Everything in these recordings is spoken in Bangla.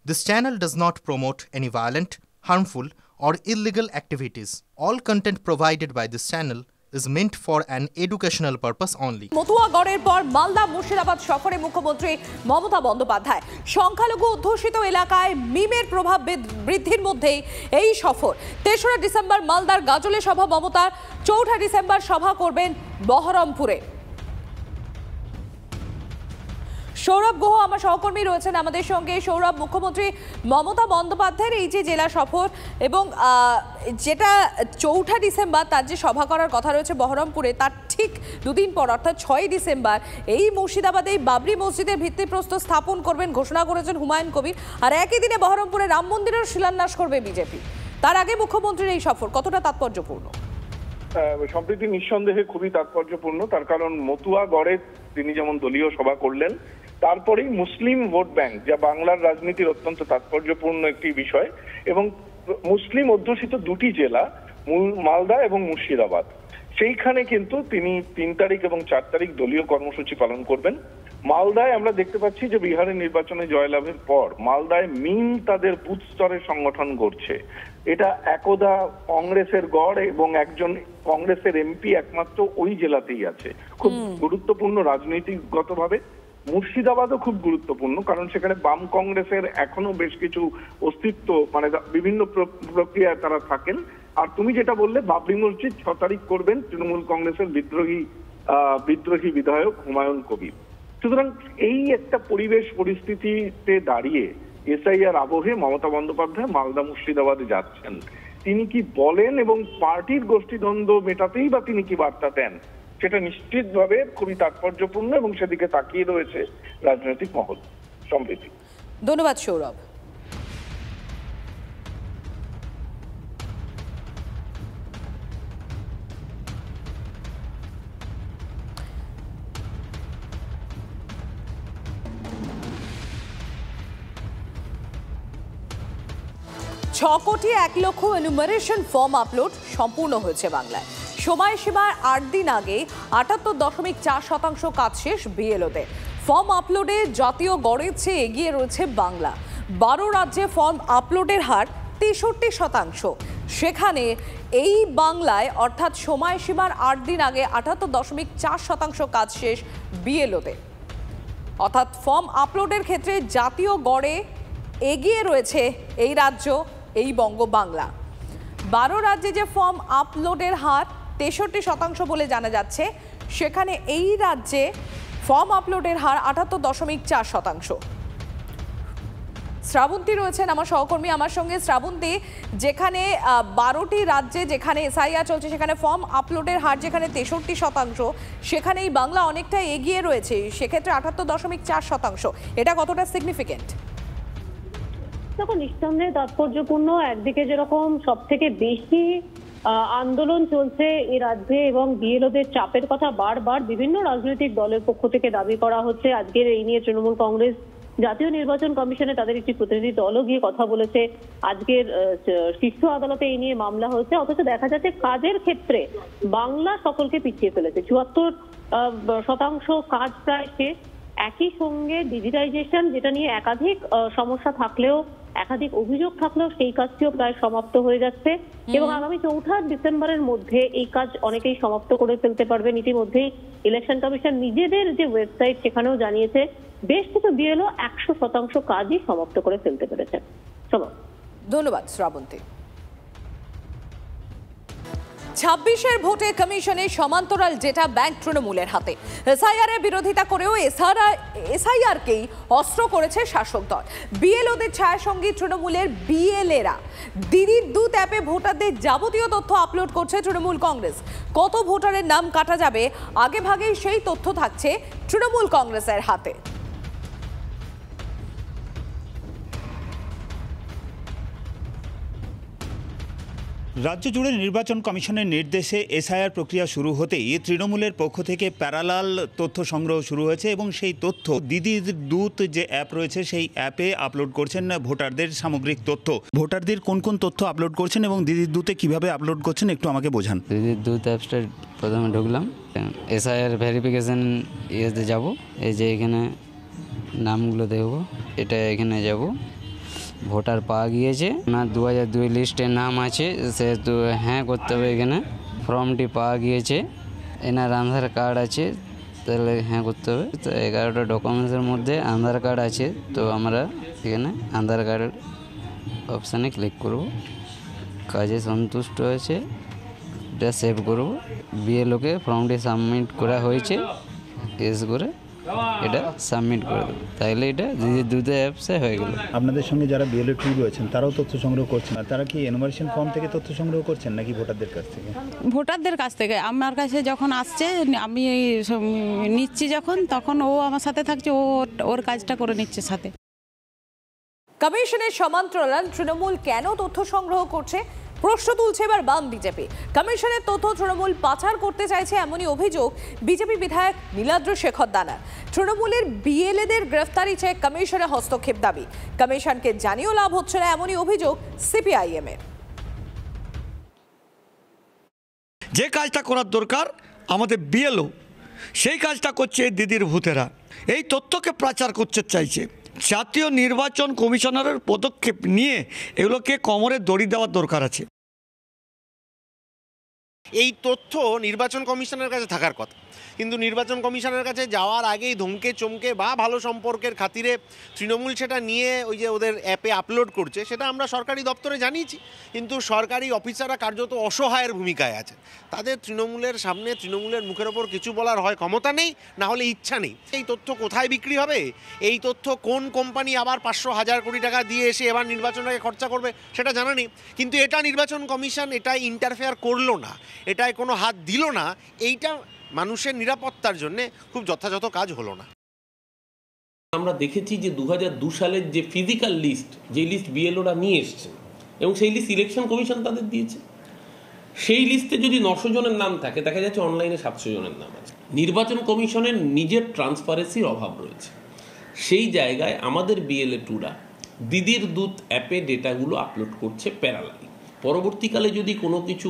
This channel does not promote any violent, harmful, or illegal activities. All content provided by this channel is meant for an educational purpose only. মতুয়াগড়ের পর মালদা মুর্শিদাবাদ সফরে মুখ্যমন্ত্রী মমতা বন্দ্যোপাধ্যায়। সংখ্যালঘু অধ্যুষিত এলাকায় মিমের প্রভাব বৃদ্ধির মধ্যেই এই সফর। ৩রা ডিসেম্বর মালদার গাজলে সভা মমতার, ৪ঠা ডিসেম্বর সভা করবেন বহরমপুরে। সৌরভ গুহ আমার সহকর্মী রয়েছেন আমাদের সঙ্গে। সৌরভ, মুখ্যমন্ত্রী মমতা বন্দ্যোপাধ্যায়ের এই যে জেলা সফর এবং যেটা ৪ঠা ডিসেম্বর তার যে সভা করার কথা রয়েছে বহরমপুরে, তার ঠিক দুদিন পর অর্থাৎ ৬ই ডিসেম্বর এই মুর্শিদাবাদে বাবরি মসজিদের ভিত্তিপ্রস্তর স্থাপন করবেন ঘোষণা করেছেন হুমায়ুন কবির। আর একই দিনে বহরমপুরে রাম মন্দিরের শিলান্যাস করবে বিজেপি। তার আগে মুখ্যমন্ত্রীর এই সফর কতটা তাৎপর্যপূর্ণ? সম্প্রীতি নিঃসন্দেহে খুবই তাৎপর্যপূর্ণ। তার কারণ মতুয়াগড়ে তিনি যেমন দলীয় সভা করলেন, তারপরেই মুসলিম ভোট ব্যাংক, যা বাংলার রাজনীতির অত্যন্ত তাৎপর্যপূর্ণ একটি বিষয়, এবং মুসলিম অধ্যুষিত দুটি জেলা মালদা এবং মুর্শিদাবাদ, সেইখানে কিন্তু তিনি ৩ তারিখ এবং ৪ তারিখ দলীয় কর্মসূচি পালন করবেন। মালদায় আমরা দেখতে পাচ্ছি যে বিহারের নির্বাচনে জয়লাভের পর মালদায় মিম তাদের বুথ স্তরের সংগঠন করছে। এটা একদা কংগ্রেসের গড় এবং একজন কংগ্রেসের এমপি একমাত্র ওই জেলাতেই আছে। খুব গুরুত্বপূর্ণ রাজনৈতিকগতভাবে। মুর্শিদাবাদও খুব গুরুত্বপূর্ণ, কারণ সেখানে বাম কংগ্রেসের এখনো বেশ কিছু অস্তিত্ব, মানে বিভিন্ন প্রক্রিয়ায় তারা থাকেন। আর তুমি যেটা বললে, বাবরি মসজিদ ৬ তারিখ করবেন তৃণমূল কংগ্রেসের বিদ্রোহী বিধায়ক হুমায়ুন কবির। সুতরাং এই একটা পরিস্থিতিতে দাঁড়িয়ে এসআইআর আবহে মমতা বন্দ্যোপাধ্যায় মালদা মুর্শিদাবাদে যাচ্ছেন। তিনি কি বলেন এবং পার্টির গোষ্ঠীদ্বন্দ্ব মেটাতেই বা তিনি কি বার্তা দেন, সেটা নিশ্চিতভাবে খুবই তাৎপর্যপূর্ণ এবং সেদিকে তাকিয়ে রয়েছে রাজনৈতিক মহল। সম্প্রীতি। ধন্যবাদ সৌরভ। কোটি ১ লক্ষ এনুমারেশন ফর্ম আপলোড সম্পূর্ণ হয়েছে বাংলায়। সময়সীমার ৮ দিন আগে ৭৮.৪% কাজ শেষ বিএলওতে। ফর্ম আপলোডে জাতীয় গড়ের চেয়ে এগিয়ে রয়েছে বাংলা। ১২ রাজ্যে ফর্ম আপলোডের হার ৬৩%। সেখানে এই বাংলায় অর্থাৎ সময়সীমার ৮ দিন আগে ৭৮.৪% কাজ শেষ বিএলওতে। অর্থাৎ ফর্ম আপলোডের ক্ষেত্রে জাতীয় গড়ে এগিয়ে রয়েছে এই রাজ্য, এই বঙ্গবাংলা। ১২ রাজ্যে যে ফর্ম আপলোডের হার ৬৩% বলে জানা যাচ্ছে, সেখানে এই রাজ্যে ফর্ম আপলোডের হার ৭৮.৪%। শ্রাবন্তী রয়েছেন আমার সহকর্মী আমার সঙ্গে। শ্রাবন্তী, যেখানে ১২টি রাজ্যে যেখানে এসআইআর চলছে সেখানে ফর্ম আপলোডের হার যেখানে ৬৩%, সেখানে এই বাংলা অনেকটা এগিয়ে রয়েছে, সেক্ষেত্রে ৭৮.৪%। এটা কতটা সিগনিফিকেন্ট? দেখো, নিঃসন্দেহে তাৎপর্যপূর্ণ। একদিকে যেরকম সব থেকে বেশি আন্দোলন চলছে এই রাজ্যে এবং বিএলওদের চাপের কথা বারবার বিভিন্ন রাজনৈতিক দলের পক্ষ থেকে দাবি করা হচ্ছে। আজকের এই নিয়ে তৃণমূল কংগ্রেস জাতীয় নির্বাচন কমিশনে তাদের একটি প্রতিনিধি দলও গিয়ে কথা বলেছে। আজকের শীর্ষ আদালতে এই নিয়ে মামলা হয়েছে। অথচ দেখা যাচ্ছে কাজের ক্ষেত্রে বাংলা সকলকে পিছিয়ে ফেলেছে। ৭৪% কাজ প্রায় শেষ। একই সঙ্গে ডিজিটাইজেশন, যেটা নিয়ে একাধিক সমস্যা থাকলেও, একাধিক অভিযোগ থাকলেও, সেই কাজটিও প্রায় সমাপ্ত হয়ে যাচ্ছে এবং আগামী ৪ঠা ডিসেম্বরের মধ্যে এই কাজ অনেকেই সমাপ্ত করে ফেলতে পারবেন। ইতিমধ্যেই ইলেকশন কমিশন নিজেদের যে ওয়েবসাইট সেখানেও জানিয়েছে বেশ কিছু বিএলও ১০০% কাজই সমাপ্ত করে ফেলতে পেরেছে। ধন্যবাদ শ্রাবন্তী। ২৬-এর ভোটে কমিশনের সমান্তরাল ডেটা ব্যাংক তৃণমূলের হাতে। এসআইআর-এর বিরোধিতা করেও এসআইআর-কেই অস্ত্র করেছে শাসক দল। বিএলওদের ছায়াসঙ্গী তৃণমূলের বিএলএরা দিদির দুত অ্যাপে ভোটারদের যাবতীয় তথ্য আপলোড করছে তৃণমূল কংগ্রেস। কত ভোটারের নাম কাটা যাবে আগে ভাগেই সেই তথ্য থাকছে তৃণমূল কংগ্রেসের হাতে। রাজ্য জুড়ে নির্বাচন কমিশনের নির্দেশে এসআইআর প্রক্রিয়া শুরু হতেই তৃণমূলের পক্ষ থেকে প্যারালাল তথ্য সংগ্রহ শুরু হয়েছে এবং সেই তথ্য দিদির দূত যে অ্যাপ রয়েছে সেই অ্যাপে আপলোড করছেন ভোটারদের সামগ্রিক তথ্য। ভোটারদের কোন কোন তথ্য আপলোড করছেন এবং দিদির দূতে কিভাবে আপলোড করছেন একটু আমাকে বোঝান। দিদির দূত অ্যাপসটা প্রথমে ঢুকলাম, এসআইআর ভেরিফিকেশন ইয়েতে যাব, এই যে এখানে নামগুলো দেখব, এটা এখানে যাব, ভোটার পাওয়া গিয়েছে না 2002 লিস্টে নাম আছে, সেহেতু হ্যাঁ করতে হবে। এখানে ফর্মটি পাওয়া গিয়েছে, এনার আধার কার্ড আছে, তাহলে হ্যাঁ করতে হবে। তো 11টা ডকুমেন্টসের মধ্যে আধার কার্ড আছে, তো আমরা এখানে আধার কার্ডের অপশানে ক্লিক করব। কাজে সন্তুষ্ট হয়েছে, এটা সেভ করব। বিএলওকে ফর্মটি সাবমিট করা হয়েছে, এস করে এটা সাবমিট করে দেবো, তাইলে এটা দিদির দুধ অ্যাপসে হয়ে গেল। আপনাদের সঙ্গে যারা বিএলও টু রয়েছেন তারাও তথ্য সংগ্রহ করছেন, আর তারা কি এনুমারেশন ফর্ম থেকে তথ্য সংগ্রহ করছেন নাকি ভোটারদের কাছ থেকে? ভোটারদের কাছ থেকে। আমার কাছে যখন আসছে আমি নিচ্ছি যখন, তখন ও আমার সাথে থাকছে, ও ওর কাজটা করে নিচ্ছে সাথে। কমিশনের সমান্তরাল তৃণমূল কেন তথ্য সংগ্রহ করছে, প্রশ্ন তুলছে এবার বাম বিজেপি। কমিশনের তথ্য তৃণমূল পাচার করতে চাইছে এমনই অভিযোগ বিজেপি বিধায়ক নীলাদ্র শেখর দানার। তৃণমূলের বিএলএদের গ্রেফতারি চেয়ে কমিশনের হস্তক্ষেপ দাবি। কমিশনকে জানিয়েও লাভ হচ্ছে না এমনই অভিযোগ সিপিআইএম এর। যে কাজটা করার দরকার আমাদের বিএলও, সেই কাজটা করছে দিদির ভূতেরা। এই তথ্যকে পাচার করতে চাইছে। জাতীয় নির্বাচন কমিশনারের পদক্ষেপ নিয়ে এগুলোকে কোমরে দড়ি দেওয়ার দরকার আছে। এই তথ্য নির্বাচন কমিশনের কাছে থাকার কথা, কিন্তু নির্বাচন কমিশনের কাছে যাওয়ার আগেই ধমকে চমকে বা ভালো সম্পর্কের খাতিরে তৃণমূল সেটা নিয়ে ওই যে ওদের অ্যাপে আপলোড করছে, সেটা আমরা সরকারি দপ্তরে জানিয়েছি। কিন্তু সরকারি অফিসাররা কার্যত অসহায়ের ভূমিকায় আছে। তাদের তৃণমূলের সামনে, তৃণমূলের মুখের ওপর কিছু বলার হয় ক্ষমতা নেই, না হলে ইচ্ছা নেই। এই তথ্য কোথায় বিক্রি হবে, এই তথ্য কোন কোম্পানি আবার 500,000 কোটি টাকা দিয়ে এসে এবার নির্বাচনটাকে খরচা করবে, সেটা জানা নেই। কিন্তু এটা নির্বাচন কমিশন এটাই ইন্টারফেয়ার করলো না, এটায় কোনো হাত দিল না, এইটা মানুষের নিরাপত্তার জন্য খুব যথাযথ কাজ হলো না। আমরা দেখেছি যে 2002 সালের যে ফিজিক্যাল লিস্ট, যে লিস্ট বিএলওরা নিয়ে এসছেন এবং সেই লিস্ট ইলেকশন কমিশন তাদের দিয়েছে, সেই লিস্টে যদি 900 জনের নাম থাকে, দেখা যাচ্ছে অনলাইনে 700 জনের নাম আছে। নির্বাচন কমিশনের নিজের ট্রান্সপারেন্সির অভাব রয়েছে। সেই জায়গায় আমাদের বিএলএ টুরা দিদির দুধ অ্যাপে ডেটাগুলো আপলোড করছে প্যারালালি। পরবর্তীকালে যদি কোনো কিছু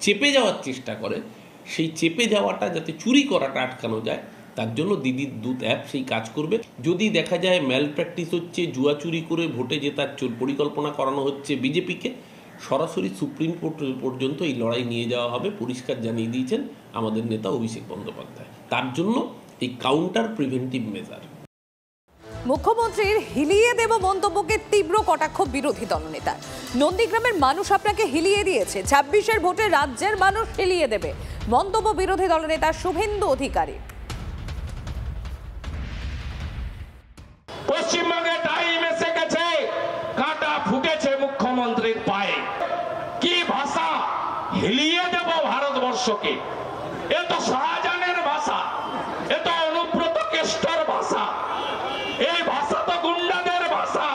চেপে যাওয়ার চেষ্টা করে, সেই চেপে যাওয়াটা যাতে চুরি করাটা আটকানো যায়, তার জন্য দিদির দুধ অ্যাপ সেই কাজ করবে। যদি দেখা যায় ম্যাল প্র্যাকটিস হচ্ছে, জুয়া চুরি করে ভোটে জেতার পরিকল্পনা করানো হচ্ছে বিজেপিকে, সরাসরি সুপ্রিম কোর্ট পর্যন্ত এই লড়াই নিয়ে যাওয়া হবে, পরিষ্কার জানিয়ে দিয়েছেন আমাদের নেতা অভিষেক বন্দ্যোপাধ্যায়। তার জন্য এই কাউন্টার প্রিভেন্টিভ মেজার। মুখ্যমন্ত্রীর হিলিয়ে দেব মন্তব্যকে তীব্র কটাক্ষ বিরোধী দলনেতা। নন্দীগ্রামের মানুষ আপনাকে হিলিয়ে দিয়েছে, 26-এর ভোটে রাজ্যের মানুষ হিলিয়ে দেবে, মন্তব্য বিরোধী দলনেতা শুভেন্দু অধিকারী। পশ্চিমবঙ্গে টাইম এসে গেছে, কাঁটা ফুটেছে মুখ্যমন্ত্রীর পায়ে। কি ভাষা, হিলিয়ে দেব ভারতবর্ষকে, এ তো শাহজাহানের ভাষা, এ তো অনুব্রত কেষ্টর ভাষা, এই ভাষা তো গুন্ডাদের ভাষা,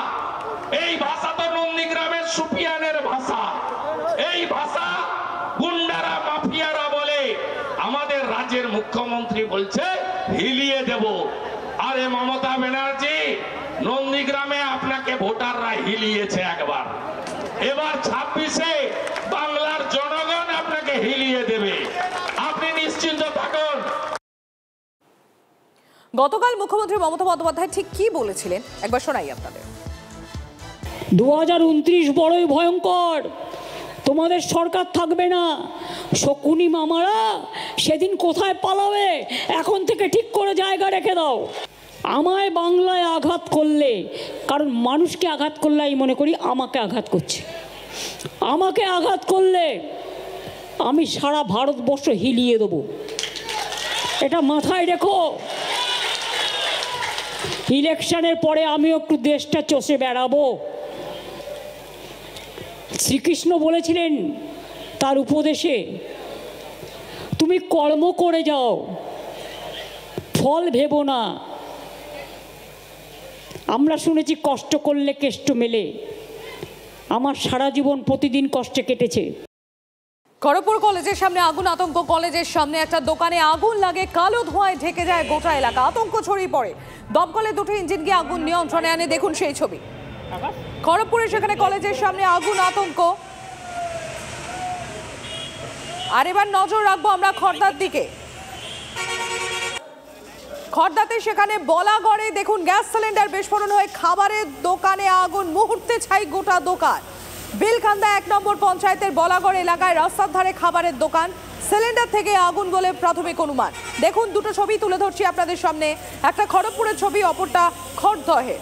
এই ভাষা তো নন্দীগ্রামের সুপিয়ানের ভাষা, এই ভাষা গুন্ডারা মাফিয়ারা বলে। আমাদের রাজ্যের মুখ্যমন্ত্রী বলছে হিলিয়ে দেব। আরে মমতা ব্যানার্জি, নন্দীগ্রামে আপনাকে ভোটাররা হিলিয়েছে একবার, এবার 26-এ বাংলার জনগণ আপনাকে হিলিয়ে দেবে, আপনি নিশ্চিন্ত থাকুন। গতকাল মুখ্যমন্ত্রী মমতা বন্দ্যোপাধ্যায় ঠিক কি বলেছিলেন একবার শোনাই আপনাদের। 2029 বড়ই ভয়ঙ্কর, তোমাদের সরকার থাকবে না, শকুনি মামারা সেদিন কোথায় পালাবে, এখন থেকে ঠিক করে জায়গা রেখে দাও। আমায় বাংলায় আঘাত করলে, কারণ মানুষকে আঘাত করলে আমি মনে করি আমাকে আঘাত করছে, আমাকে আঘাত করলে আমি সারা ভারতবর্ষ হিলিয়ে দেবো, এটা মাথায় রেখো। ইলেকশনের পরে আমিও একটু দেশটা চষে বেড়াবো। শ্রীকৃষ্ণ বলেছিলেন তার উপদেশে, তুমি কর্ম করে যাও, ফল ভেবো না। আমরা শুনেছি কষ্ট করলে কেষ্ট মেলে, আমার সারা জীবন প্রতিদিন কষ্টে কেটেছে। খড়গপুর কলেজের সামনে আগুন, আতঙ্ক। কলেজের সামনে একটা দোকানে আগুন লাগে, কালো ধোঁয়ায় ঢেকে যায় গোটা এলাকা, আতঙ্ক ছড়িয়ে পড়ে। দমকলের দুটো ইঞ্জিন গিয়ে আগুন নিয়ন্ত্রণে আনে, দেখুন সেই ছবি। খড়গপুরে সেখানে কলেজের সামনে আগুন, আতঙ্ক। আর এবার নজর রাখবো আমরা খড়দার দিকে। খড়দাতে সেখানে বলাগড়ে দেখুন গ্যাস সিলিন্ডার বিস্ফোরণ হয়ে খাবারের দোকানে আগুন, মুহূর্তে পুড়ে ছাই গোটা দোকান। বেলকান্দা 1 নম্বর পঞ্চায়েতের বলাগড় এলাকায় রাস্তার ধারে খাবারের দোকান, সিলিন্ডার থেকে আগুন বলে প্রাথমিক অনুমান। দেখুন দুটো ছবি তুলে ধরছি আপনাদের সামনে, একটা খড়গপুরের ছবি, অপরটা খড়দহে।